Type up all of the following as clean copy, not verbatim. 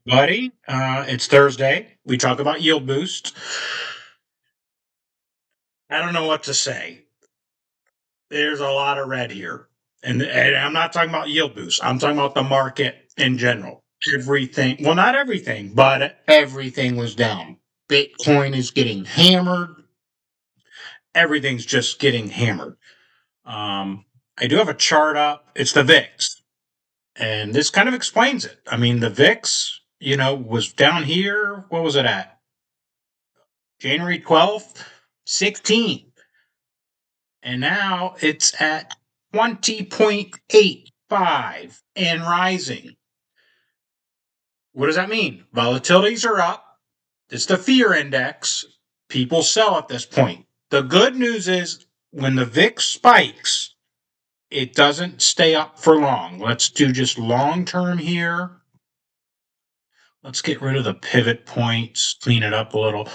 Buddy, it's Thursday. We talk about yield boost. I don't know what to say. There's a lot of red here. And I'm not talking about yield boost. I'm talking about the market in general. Everything, well, not everything, but everything was down. Bitcoin is getting hammered. Everything's just getting hammered. I do have a chart up. It's the VIX. And this kind of explains it. I mean, the VIX, was down here. What was it at? January 12th, 16. And now it's at 20.85 and rising. What does that mean? Volatilities are up. It's the fear index. People sell at this point. The good news is when the VIX spikes, it doesn't stay up for long. Let's do just long term here. Let's get rid of the pivot points, clean it up a little.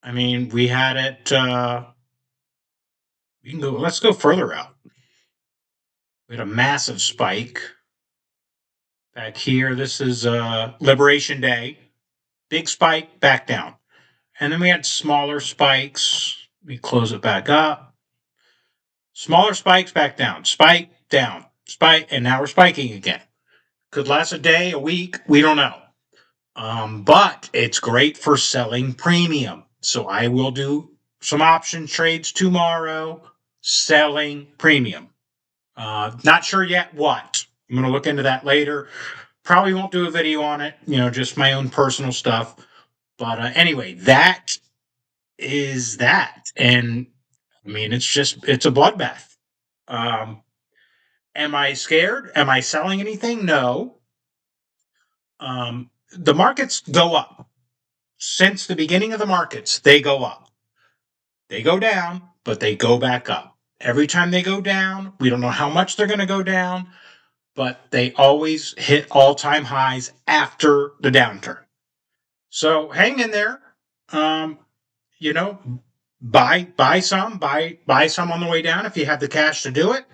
I mean, we had it. We can go. Let's go further out. We had a massive spike back here. This is Liberation Day. Big spike, back down. And then we had smaller spikes. We close it back up. Smaller spikes, back down. Spike, down. Spike, and now we're spiking again. Could last a day, a week, we don't know. But it's great for selling premium. So I will do some option trades tomorrow, selling premium. Not sure yet what. I'm going to look into that later. Probably won't do a video on it, just my own personal stuff. But anyway, that is that. And I mean, it's a bloodbath. Am I scared? Am I selling anything? No. The markets go up. Since the beginning of the markets, they go up. They go down, but they go back up. Every time they go down, we don't know how much they're going to go down, but they always hit all-time highs after the downturn. So hang in there. You know, buy some on the way down if you have the cash to do it,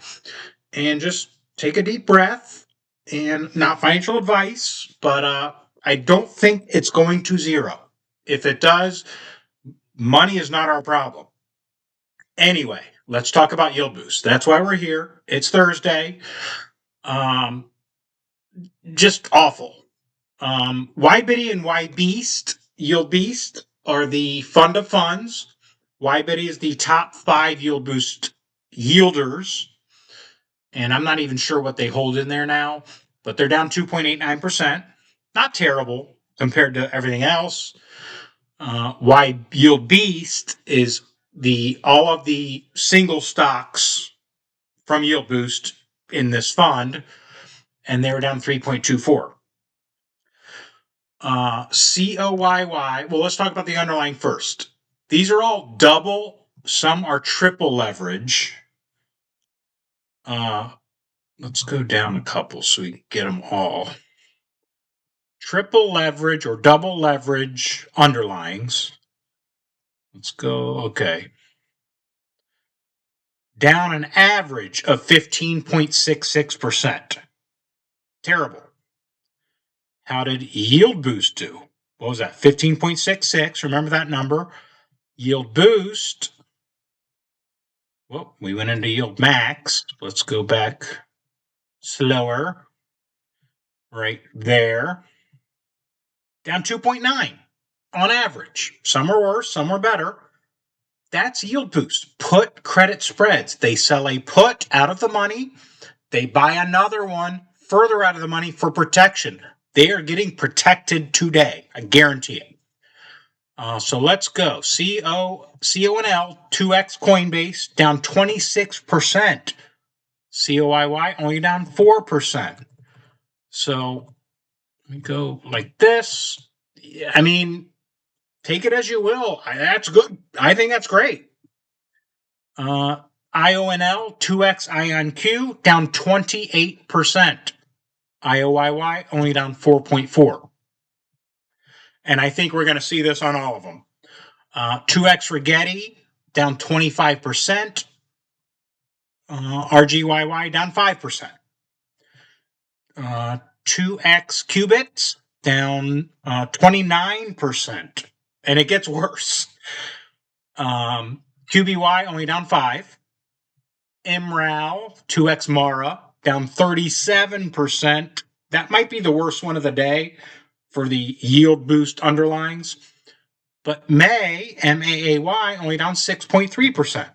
and just take a deep breath. And not financial advice, but I don't think it's going to zero. If it does, money is not our problem. Anyway, let's talk about yield boost. That's why we're here. It's Thursday. Um, just awful. YBitty and YBeast, Yield Beast, are the fund of funds. YBitty is the top 5 yield boost yielders. And I'm not even sure what they hold in there now, but they're down 2.89%. Not terrible compared to everything else. Why Yield Beast is all of the single stocks from Yield Boost in this fund, and they were down 3.24. COYY. Well, let's talk about the underlying first. These are all double. Some are triple leverage. Let's go down a couple so we can get them all. Triple leverage or double leverage underlyings. Let's go. Okay. Down an average of 15.66%. Terrible. How did Yield Boost do? What was that? 15.66. Remember that number. Yield Boost. Well, we went into Yield Max. Let's go back slower. Right there. Down 2.9 on average. Some are worse, some are better. That's Yield Boost. Put credit spreads. They sell a put out of the money. They buy another one further out of the money for protection. They are getting protected today. I guarantee it. So let's go. CONL 2X Coinbase down 26%. COIY only down 4%. So let me go like this. I mean, take it as you will. That's good. I think that's great. IONL 2X IonQ down 28%. IOYY only down 4.4. And I think we're going to see this on all of them. 2X Rigetti down 25%. RGYY down 5%. 2x qubits down 29%, and it gets worse. QBY only down 5. MRAL 2x Mara down 37%. That might be the worst one of the day for the yield boost underlines. But May, MAAY, only down 6.3%.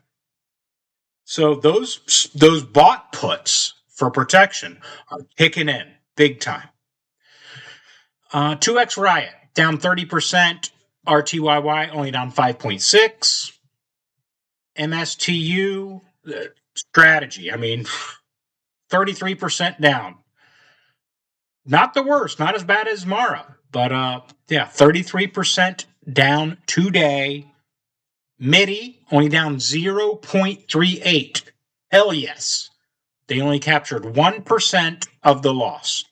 So those bought puts for protection are kicking in big time. 2x Riot down 30%. RTYY only down 5.6. MSTU strategy. I mean, 33% down. Not the worst, not as bad as Mara, but 33% down today. MIDI only down 0.38. Hell yes. They only captured 1% of the loss.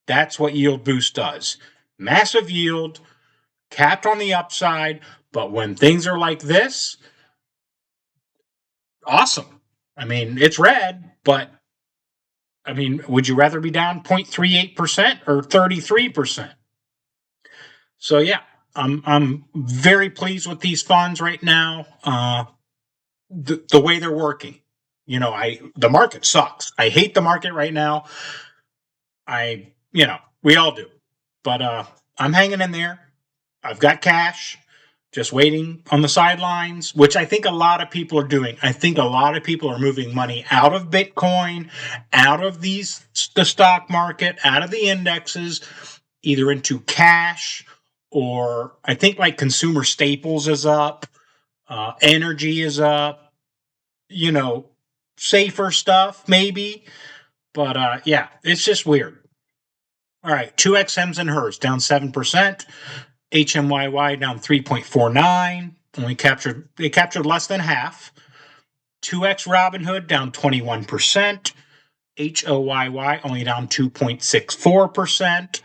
That's what Yield Boost does. Massive yield, capped on the upside, but when things are like this, awesome. I mean, it's red, but I mean, would you rather be down 0.38% or 33%? So yeah, I'm very pleased with these funds right now. The way they're working. You know, the market sucks. I hate the market right now. We all do. But I'm hanging in there. I've got cash, just waiting on the sidelines, which I think a lot of people are doing. I think a lot of people are moving money out of Bitcoin, out of the stock market, out of the indexes, either into cash, or I think like consumer staples is up, energy is up, safer stuff maybe. But yeah, it's just weird. All right, 2x Hems and Hers down 7%. HMYY down 3.49. They captured less than half. 2x Robinhood down 21%. HOYY only down 2.64%.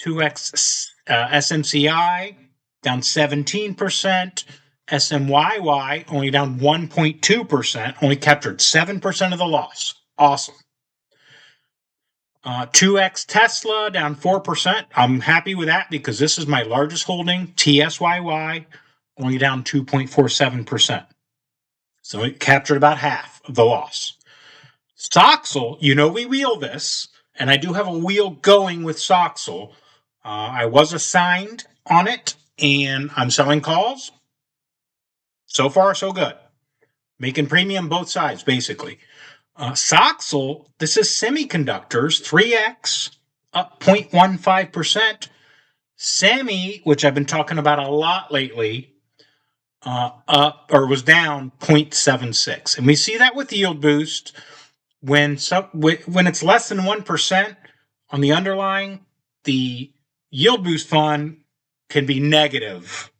2x SMCI down 17%. SMYY only down 1.2%. Only captured 7% of the loss. Awesome. 2x Tesla down 4%. I'm happy with that because this is my largest holding. TSYY only down 2.47%. So it captured about half of the loss. Soxel, we wheel this, and I do have a wheel going with Soxel. I was assigned on it, and I'm selling calls. So far, so good. Making premium both sides, basically. Soxel, this is semiconductors, 3x, up 0.15%. Semi, which I've been talking about a lot lately, was down 0.76. And we see that with Yield Boost. When it's less than 1% on the underlying, the Yield Boost fund can be negative.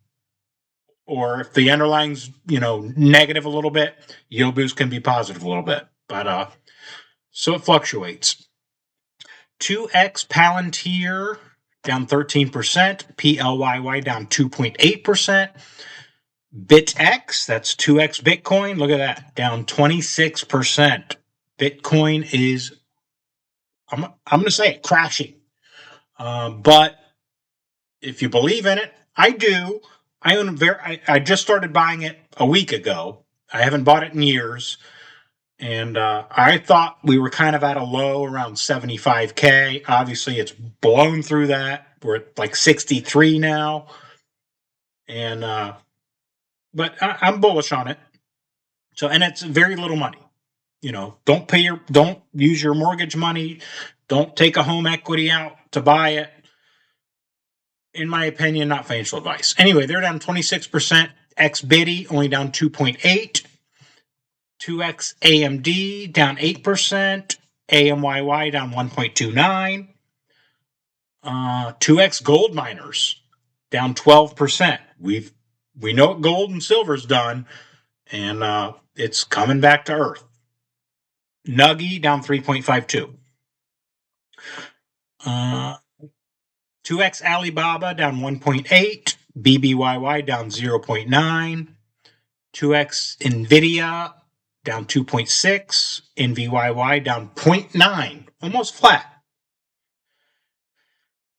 Or if the underlying's, negative a little bit, Yield Boost can be positive a little bit. But so it fluctuates. 2x Palantir down 13%. PLYY down 2.8%. BitX, that's 2x Bitcoin. Look at that, down 26%. Bitcoin is, I'm going to say it, crashing. But if you believe in it, I do. I just started buying it a week ago. I haven't bought it in years. And I thought we were kind of at a low around 75K. Obviously, it's blown through that. We're at like 63 now. And but I'm bullish on it. So, and it's very little money. Don't use your mortgage money. Don't take a home equity out to buy it. In my opinion, not financial advice. Anyway, they're down 26%. XBIDI only down 2.8%. 2x AMD down 8%. AMYY down 1.29%. 2x gold miners down 12%. We know what gold and silver's done, and it's coming back to earth. Nuggy down 3.52%. 2x Alibaba down 1.8%. BBYY down 0.9%. 2x Nvidia down 2.6%. NVYY down 0.9%. Almost flat.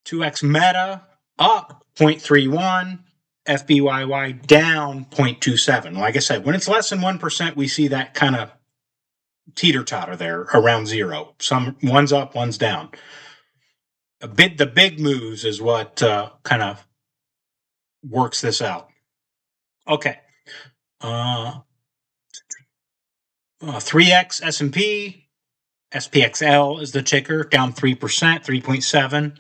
2x Meta up 0.31, FBYY down 0.27. Like I said, when it's less than 1%, we see that kind of teeter-totter there around zero. Some one's up, one's down. The big moves is what kind of works this out. Okay. 3x S&P, SPXL is the ticker, down 3%, 3.7.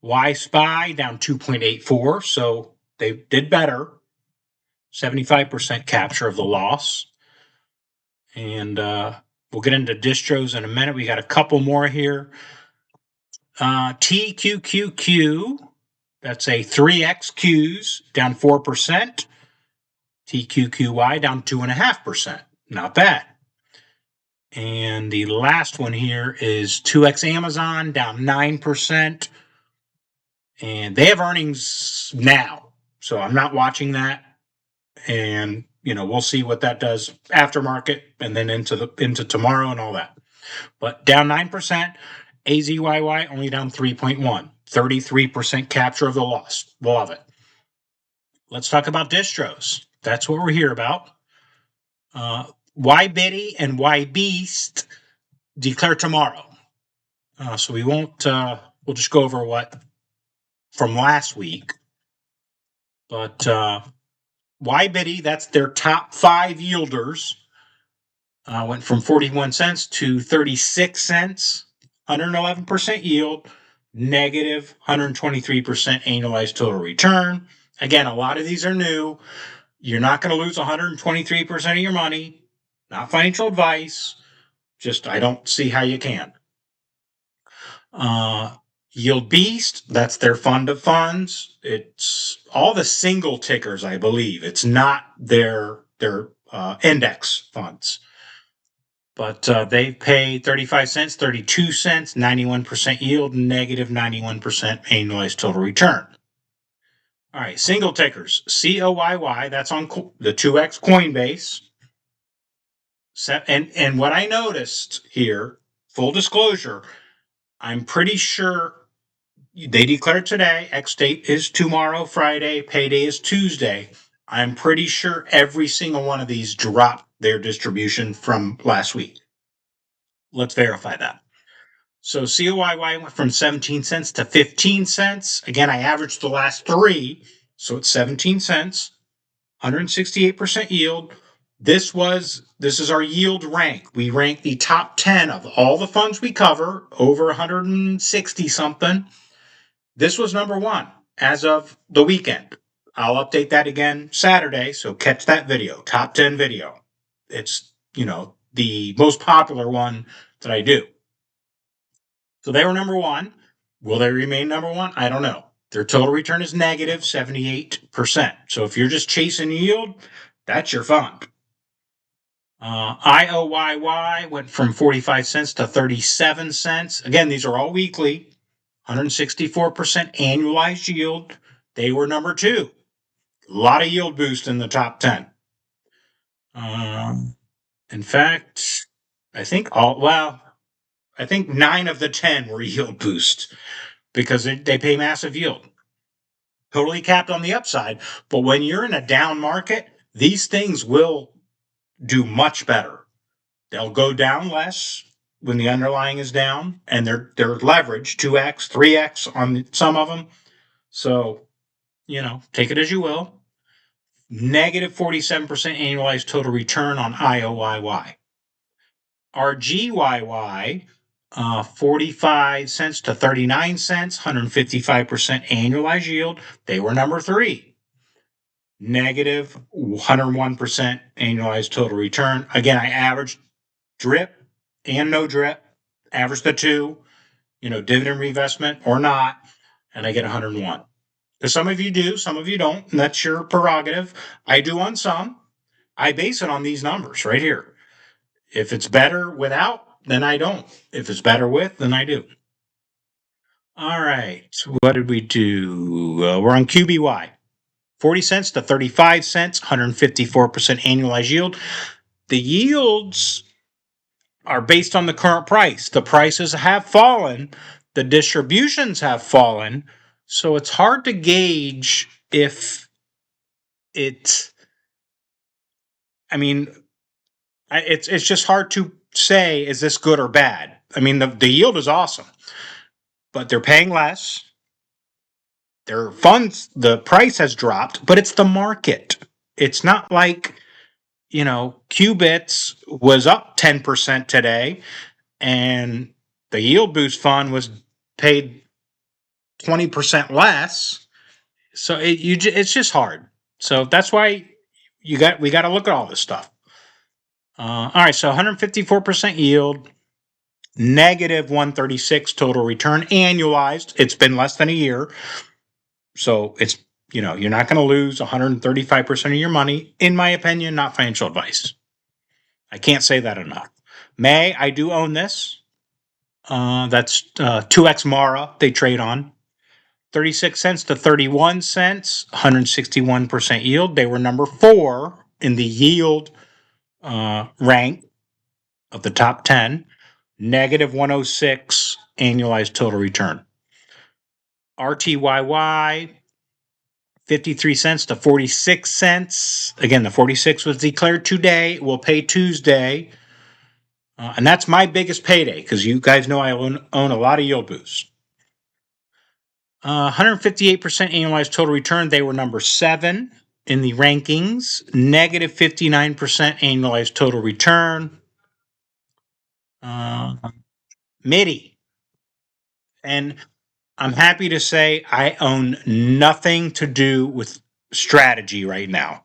YSPY down 2.84, so they did better. 75% capture of the loss. And we'll get into distros in a minute. We got a couple more here. TQQQ, that's a 3XQs, down 4%. TQQY down 2.5%. Not bad. And the last one here is 2X Amazon, down 9%. And they have earnings now, so I'm not watching that. And we'll see what that does after market and then into tomorrow and all that. But down 9%. AZYY only down 3.1. 33% capture of the loss. Love it. Let's talk about distros. That's what we're here about. YBitty and YBeast declare tomorrow. So we won't, we'll just go over what from last week. But YBitty, that's their top 5 yielders, went from 41 cents to 36 cents, 111% yield, negative 123% annualized total return. Again, a lot of these are new. You're not going to lose 123% of your money. Not financial advice. Just, I don't see how you can. YieldBOOST, that's their fund of funds. It's all the single tickers, I believe. It's not their index funds. But they pay 35 cents, 32 cents, 91% yield, negative 91% annualized total return. All right, single tickers. COYY, that's on the 2X Coinbase. And what I noticed here, full disclosure, I'm pretty sure they declared today, X date is tomorrow, Friday, payday is Tuesday. I'm pretty sure every single one of these dropped their distribution from last week. Let's verify that. So COYY went from 17 cents to 15 cents. Again, I averaged the last 3, so it's 17 cents, 168% yield. This is our yield rank. We rank the top 10 of all the funds we cover, over 160 something. This was number 1 as of the weekend. I'll update that again Saturday, so catch that video, top 10 video. It's, the most popular one that I do. So they were number 1. Will they remain number 1? I don't know. Their total return is negative 78%. So if you're just chasing yield, that's your fund. IOYY went from 45 cents to 37 cents. Again, these are all weekly. 164% annualized yield. They were number 2. A lot of yield boost in the top 10. In fact, I think 9 of the 10 were yield boost because they pay massive yield. Totally capped on the upside. But when you're in a down market, these things will do much better. They'll go down less when the underlying is down, and they're leveraged 2x, 3x on some of them. So, take it as you will. Negative 47% annualized total return on IOYY. Our GYY, 45 cents to 39 cents, 155% annualized yield. They were number 3. Negative 101% annualized total return. Again, I averaged drip and no drip, average the 2, dividend reinvestment or not, and I get 101. Because some of you do, some of you don't, and that's your prerogative. I do on some. I base it on these numbers right here. If it's better without, then I don't. If it's better with, then I do. All right, what did we do? We're on QBY. 40 cents to 35 cents, 154% annualized yield. The yields are based on the current price. The prices have fallen. The distributions have fallen, so it's hard to gauge if it's. I mean, it's just hard to say, is this good or bad? I mean, the yield is awesome, but they're paying less. Their funds, the price has dropped, but it's the market. It's not like, Qubits was up 10% today and the Yield Boost fund was paid 20% less. So it's just hard. So that's why we got to look at all this stuff. All right, so 154% yield, negative 136 total return annualized. It's been less than a year. So it's, you're not going to lose 135% of your money, in my opinion, not financial advice. I can't say that enough. I do own this. That's 2X Mara they trade on. 36 cents to 31 cents, 161% yield. They were number 4 in the yield rank of the top 10. Negative 106 annualized total return. RTYY, 53 cents to 46 cents. Again, the 46 was declared today. It will pay Tuesday. And that's my biggest payday because you guys know I own a lot of Yield Boost. 158% annualized total return. They were number 7 in the rankings. Negative 59% annualized total return. MIDI. And I'm happy to say I own nothing to do with strategy right now.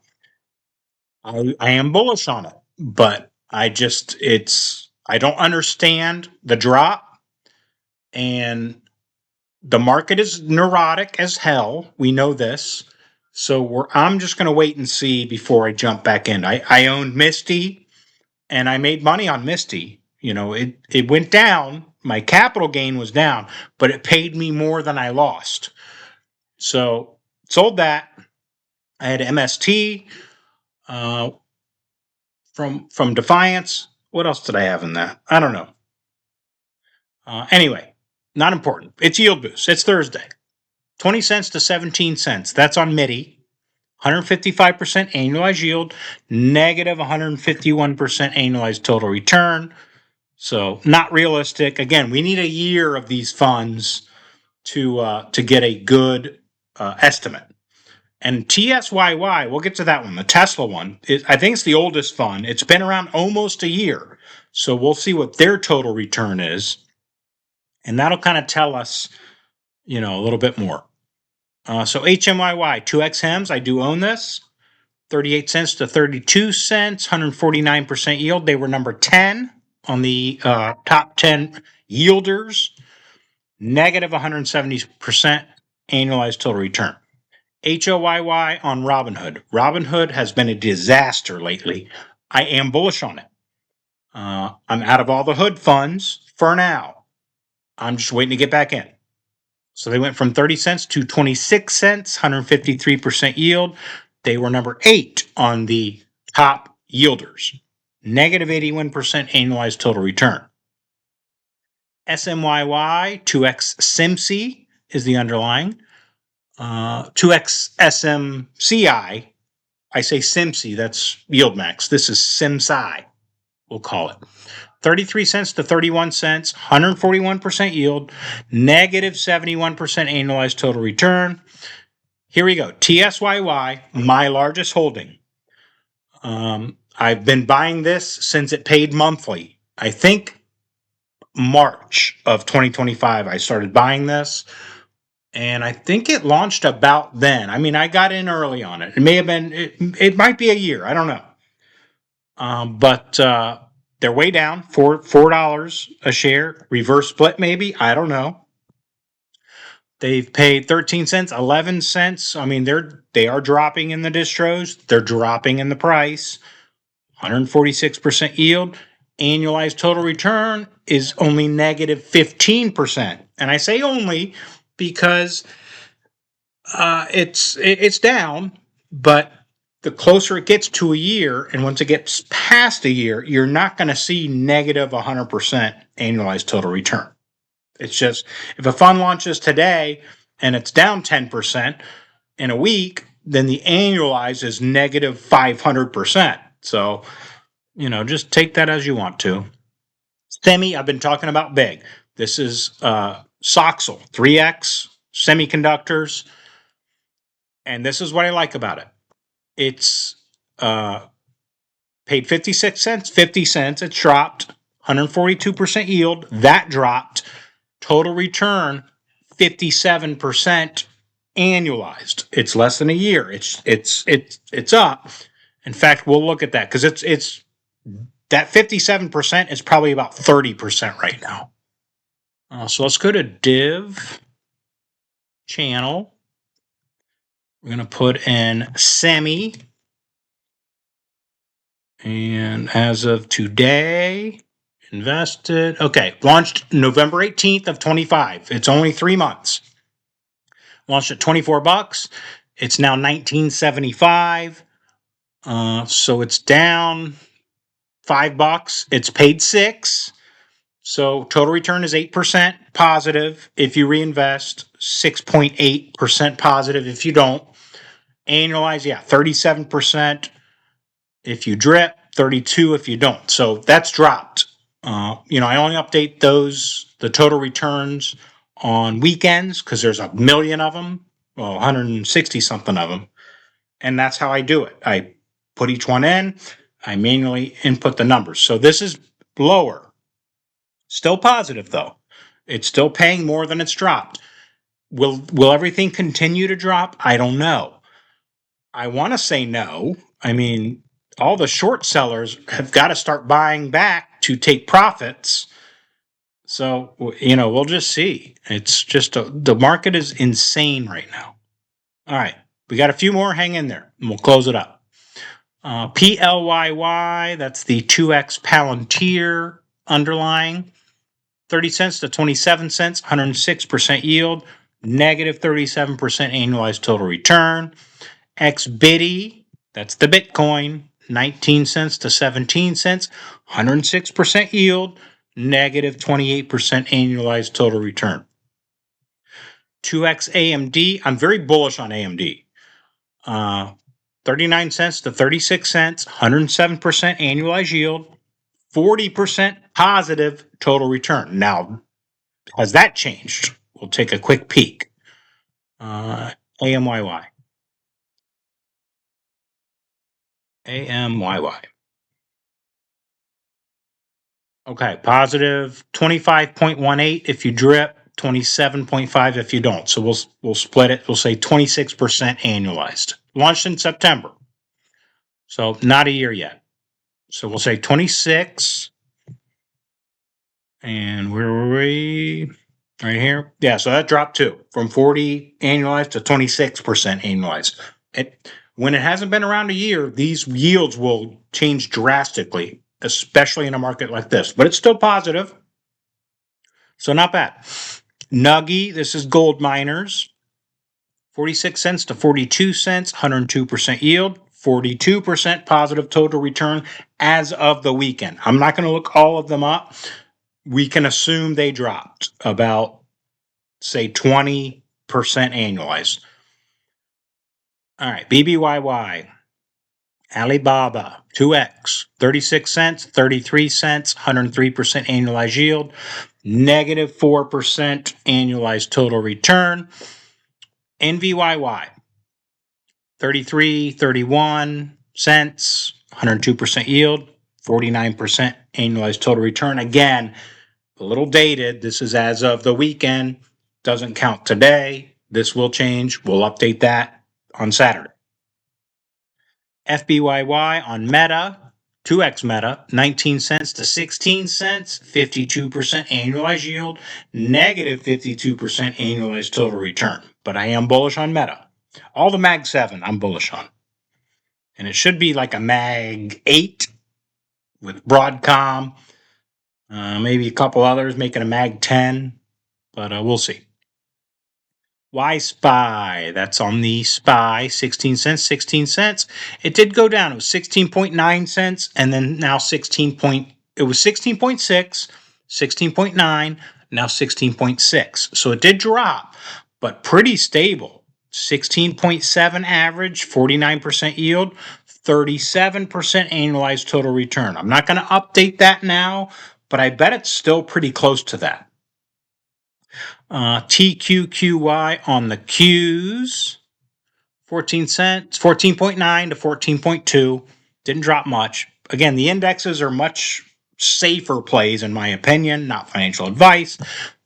I am bullish on it, but I don't understand the drop, and the market is neurotic as hell. We know this. So I'm just going to wait and see before I jump back in. I owned Misty and I made money on Misty. It went down. My capital gain was down, but it paid me more than I lost. So sold that. I had MST from Defiance. What else did I have in that? I don't know. Anyway, not important. It's Yield Boost. It's Thursday. 20 cents to 17 cents. That's on MIDI. 155% annualized yield, negative 151% annualized total return. So not realistic. Again, we need a year of these funds to get a good estimate. And TSYY, we'll get to that one. The Tesla one, I think it's the oldest fund. It's been around almost a year. So we'll see what their total return is. And that'll kind of tell us, a little bit more. So HMYY, 2X HEMS, I do own this. 38 cents to 32 cents, 149% yield. They were number 10 on the top 10 yielders. Negative 170% annualized total return. HOYY on Robinhood. Robinhood has been a disaster lately. I am bullish on it. I'm out of all the hood funds for now. I'm just waiting to get back in. So they went from 30 cents to 26 cents, 153% yield. They were number 8 on the top yielders. Negative 81% annualized total return. SMYY, 2X SIMC is the underlying. 2X SMCI, I say SIMC, that's YieldMax. This is SIMCI, we'll call it. 33 cents to 31 cents, 141% yield, negative 71% annualized total return. Here we go. TSYY, my largest holding. I've been buying this since it paid monthly. I think March of 2025, I started buying this. And I think it launched about then. I mean, I got in early on it. It may have been, it might be a year. I don't know. But they're way down, $4 a share. Reverse split, maybe. I don't know. They've paid 13 cents, 11 cents. I mean, they are dropping in the distros. They're dropping in the price. 146% yield. Annualized total return is only negative 15%. And I say only because it's down, but the closer it gets to a year, and once it gets past a year, you're not going to see negative 100% annualized total return. It's just, if a fund launches today and it's down 10% in a week, then the annualized is negative 500%. So, just take that as you want to. Semi, I've been talking about big. This is Soxel, 3X, semiconductors. And this is what I like about it. It's paid 56 cents, 50 cents. It's dropped 142% yield. That dropped. Total return 57% annualized. It's less than a year. It's up. In fact, we'll look at that because it's that 57% is probably about 30% right now. So let's go to Div channel. We're going to put in semi. And as of today, invested. Okay, launched November 18th of 25. It's only 3 months. Launched at $24. It's now $19.75. So it's down $5. It's paid $6. So total return is 8% positive if you reinvest, 6.8% positive if you don't. Annualize, 37% if you drip, 32 if you don't. So that's dropped. I only update the total returns on weekends because there's a million of them, 160 something of them. And that's how I do it. I put each one in, I manually input the numbers. So this is lower. Still positive though. It's still paying more than it's dropped. Will everything continue to drop? I don't know. I want to say no. I mean, all the short sellers have got to start buying back to take profits. So, we'll just see. It's just the market is insane right now. All right. We got a few more. Hang in there and we'll close it up. PLYY, that's the 2X Palantir underlying. 30 cents to 27 cents, 106% yield, negative 37% annualized total return. XBITI, that's the Bitcoin, 19 cents to 17 cents, 106% yield, negative 28% annualized total return. 2X AMD, I'm very bullish on AMD. 39 cents to 36 cents, 107% annualized yield, 40% positive total return. Now, has that changed? We'll take a quick peek. AMYY. AMYY. Okay, positive 25.18 if you drip, 27.5 if you don't. So we'll split it. We'll say 26% annualized. Launched in September. So not a year yet. So we'll say 26. And where were we? Right here. Yeah, so that dropped too, from 40 annualized to 26% annualized. When it hasn't been around a year, these yields will change drastically, especially in a market like this. But it's still positive. So not bad. Nuggy, this is gold miners. 46 cents to 42 cents, 102% yield, 42% positive total return as of the weekend. I'm not going to look all of them up. We can assume they dropped about, say, 20% annualized. All right, BBYY, Alibaba, 2X, 36 cents, 33 cents, 103% annualized yield, negative 4% annualized total return. NVYY, 33, 31 cents, 102% yield, 49% annualized total return. Again, a little dated. This is as of the weekend. Doesn't count today. This will change. We'll update that on Saturday. FBYY on Meta, 2X Meta, 19 cents to 16 cents, 52% annualized yield, negative 52% annualized total return. But I am bullish on Meta. All the Mag 7 I'm bullish on. And it should be like a Mag 8 with Broadcom. Maybe a couple others making a Mag 10. But we'll see. YSPY, that's on the SPY, 16 cents, 16 cents. It did go down. It was 16.9 cents and then now it was 16.6, 16.9, now 16.6. So it did drop, but pretty stable. 16.7 average, 49% yield, 37% annualized total return. I'm not going to update that now, but I bet it's still pretty close to that. TQQY on the Qs, 14 cents, 14.9 to 14.2. Didn't drop much. Again, the indexes are much safer plays, in my opinion, not financial advice.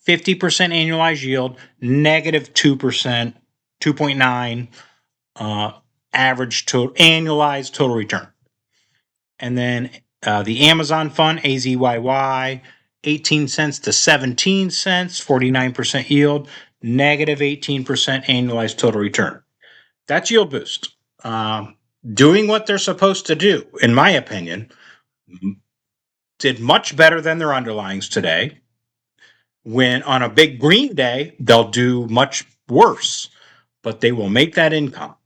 50% annualized yield, negative 2%, 2.9 average total annualized total return. And then the Amazon fund, AZYY, 18 cents to 17 cents, 49% yield, negative 18% annualized total return. That's YieldBOOST. Doing what they're supposed to do, in my opinion, did much better than their underlyings today. When on a big green day, they'll do much worse, but they will make that income.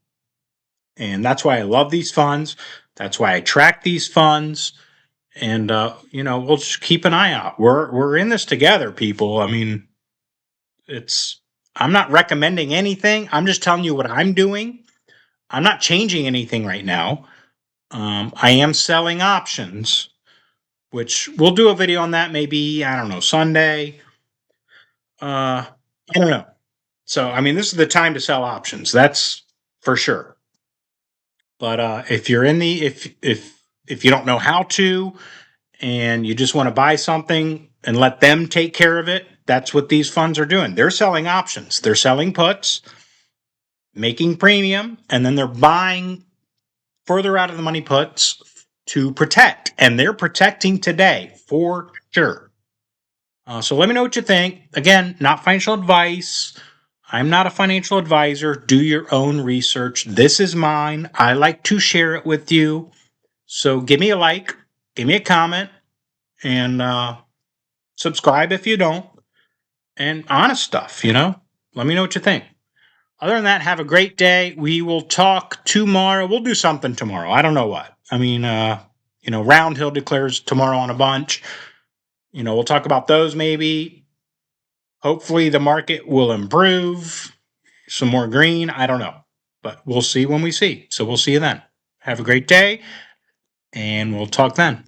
And that's why I love these funds. That's why I track these funds. And we'll just keep an eye out. We're in this together, people. I mean, I'm not recommending anything. I'm just telling you what I'm doing. I'm not changing anything right now. I am selling options, which we'll do a video on that maybe, I don't know, Sunday. I don't know. So, I mean, this is the time to sell options. That's for sure. But if you're in the if you don't know how to, and you just want to buy something and let them take care of it, that's what these funds are doing. They're selling options. They're selling puts, making premium, and then they're buying further out of the money puts to protect. And they're protecting today for sure. So let me know what you think. Again, not financial advice. I'm not a financial advisor. Do your own research. This is mine. I like to share it with you. So give me a like, give me a comment, and subscribe if you don't. And honest stuff, Let me know what you think. Other than that, have a great day. We will talk tomorrow. We'll do something tomorrow. I don't know what. I mean, Round Hill declares tomorrow on a bunch. We'll talk about those maybe. Hopefully the market will improve. Some more green. I don't know. But we'll see when we see. So we'll see you then. Have a great day, and we'll talk then.